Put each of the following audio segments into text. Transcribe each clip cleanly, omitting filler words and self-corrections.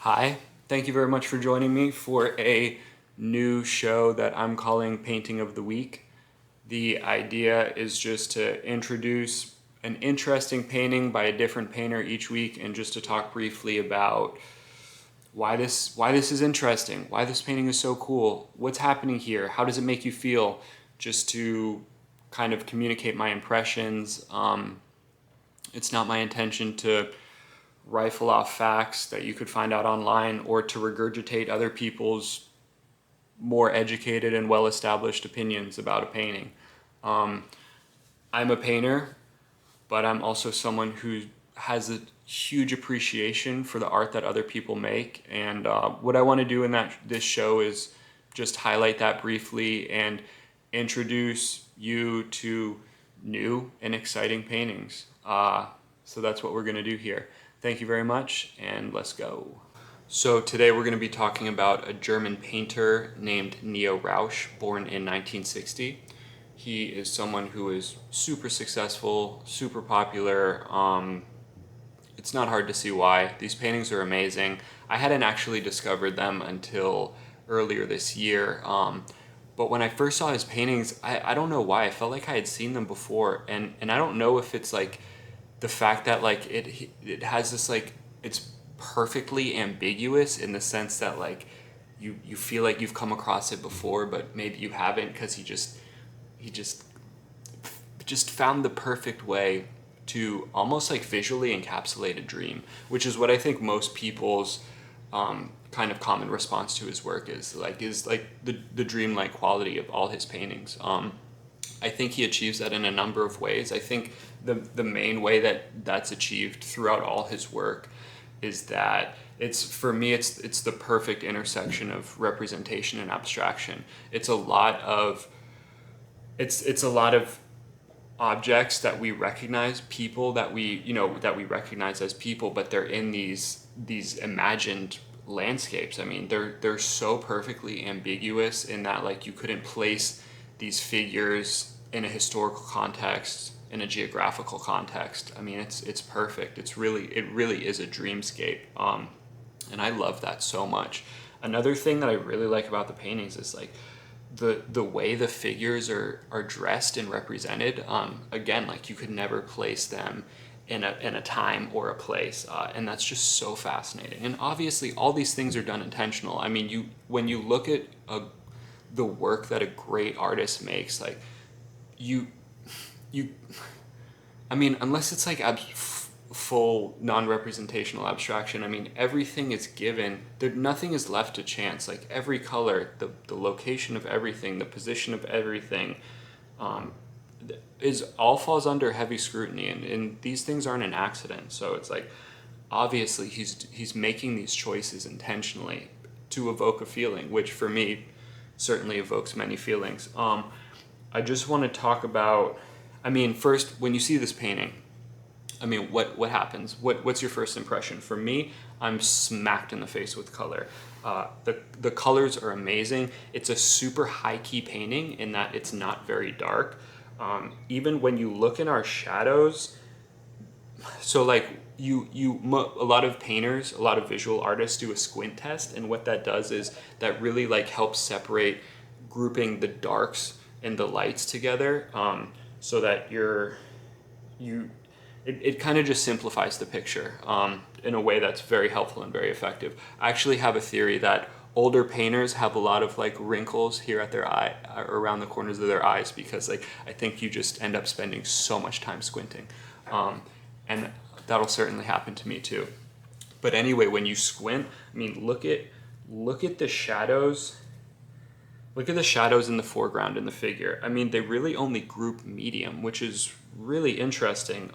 Hi, thank you very much for joining me for a new show that I'm calling Painting of the Week. The idea is just to introduce an interesting painting by a different painter each week and just to talk briefly about why this is interesting, why this painting is so cool, what's happening here, how does it make you feel, just to kind of communicate my impressions. It's not my intention to rifle off facts that you could find out online or to regurgitate other people's more educated and well established opinions about a painting. I'm a painter, but I'm also someone who has a huge appreciation for the art that other people make. And what I want to do in this show is just highlight that briefly and introduce you to new and exciting paintings. So that's what we're going to do here. Thank you very much, and let's go. So today we're going to be talking about a German painter named Neo Rauch, born in 1960. He is someone who is super successful, super popular. It's not hard to see why. These paintings are amazing. I hadn't actually discovered them until earlier this year. But when I first saw his paintings, I don't know why. I felt like I had seen them before. And I don't know if it's like the fact that like it has this like it's perfectly ambiguous in the sense that like you feel like you've come across it before, but maybe you haven't because he just found the perfect way to almost like visually encapsulate a dream, which is what I think most people's kind of common response to his work is like the dreamlike quality of all his paintings. I think he achieves that in a number of ways. I think the main way that that's achieved throughout all his work is that it's for me it's the perfect intersection of representation and abstraction. It's a lot of objects that we recognize, people that we recognize as people, but they're in these imagined landscapes. I mean, they're so perfectly ambiguous in that like you couldn't place these figures in a historical context, in a geographical context. I mean, it's perfect. It really is a dreamscape. And I love that so much. Another thing that I really like about the paintings is like the way the figures are dressed and represented. Again, like you could never place them in a time or a place, and that's just so fascinating. And obviously, all these things are done intentional. I mean, when you look at the work that a great artist makes, like you you I mean, unless it's like full non-representational abstraction, I mean, everything is given. Nothing is left to chance. Like every color, the location of everything, the position of everything, um, is all falls under heavy scrutiny, and these things aren't an accident. So it's like obviously he's making these choices intentionally to evoke a feeling, which for me certainly evokes many feelings. I just want to talk about. I mean, first, when you see this painting, I mean, what happens? What's your first impression? For me, I'm smacked in the face with color. The colors are amazing. It's a super high key painting in that it's not very dark. Even when you look in our shadows, so like a lot of painters, a lot of visual artists do a squint test, and what that does is that really like helps separate grouping the darks and the lights together, so that you it kind of just simplifies the picture in a way that's very helpful and very effective. I actually have a theory that older painters have a lot of like wrinkles here at their eye, around the corners of their eyes, because like I think you just end up spending so much time squinting, and that'll certainly happen to me too. But anyway, when you squint, I mean, look at the shadows. Look at the shadows in the foreground in the figure. I mean, they really only group medium, which is really interesting.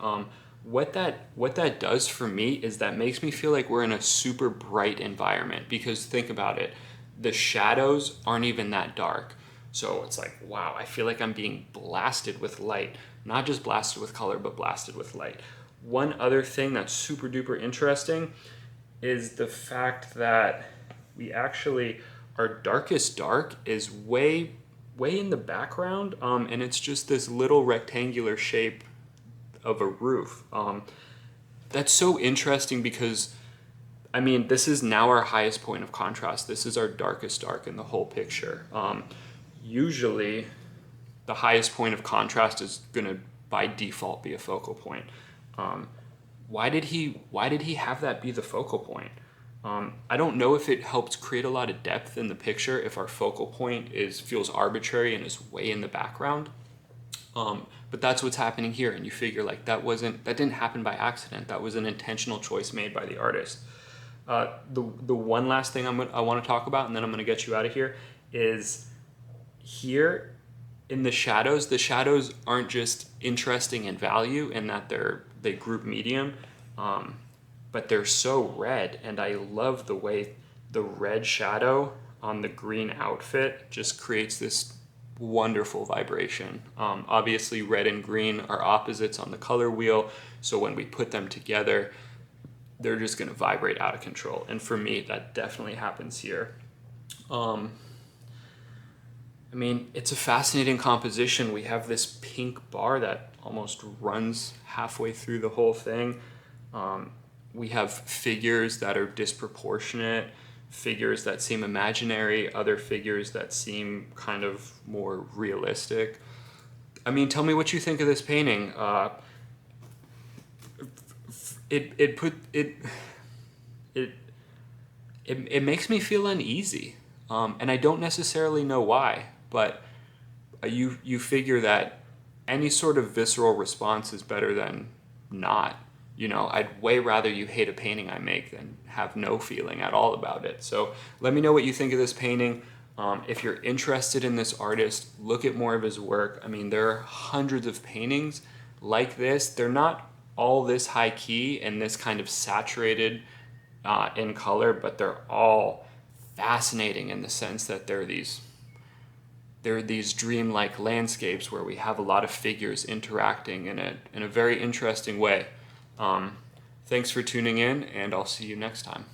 What that does for me is that makes me feel like we're in a super bright environment, because think about it, the shadows aren't even that dark. So it's like, wow, I feel like I'm being blasted with light, not just blasted with color, but blasted with light. One other thing that's super duper interesting is the fact that we actually, our darkest dark is way in the background, and it's just this little rectangular shape of a roof. That's so interesting because I mean, this is now our highest point of contrast. This is our darkest dark in the whole picture. Usually, the highest point of contrast is going to, by default, be a focal point. Why did he have that be the focal point? I don't know if it helps create a lot of depth in the picture if our focal point feels arbitrary and is way in the background. But that's what's happening here, and you figure like that didn't happen by accident. That was an intentional choice made by the artist. The one last thing I want to talk about, and then I'm going to get you out of here, is here in the shadows. The shadows aren't just interesting in value in that they group medium, but they're so red, and I love the way the red shadow on the green outfit just creates this wonderful vibration. Obviously, red and green are opposites on the color wheel, so when we put them together, they're just going to vibrate out of control. And for me, that definitely happens here. I mean, it's a fascinating composition. We have this pink bar that almost runs halfway through the whole thing. We have figures that are disproportionate, figures that seem imaginary, other figures that seem kind of more realistic. I mean, tell me what you think of this painting. It makes me feel uneasy, and I don't necessarily know why. But you figure that any sort of visceral response is better than not. You know, I'd way rather you hate a painting I make than have no feeling at all about it. So let me know what you think of this painting. If you're interested in this artist, look at more of his work. I mean, there are hundreds of paintings like this. They're not all this high key and this kind of saturated in color, but they're all fascinating in the sense that they're these dreamlike landscapes where we have a lot of figures interacting in a very interesting way. Thanks for tuning in, and I'll see you next time.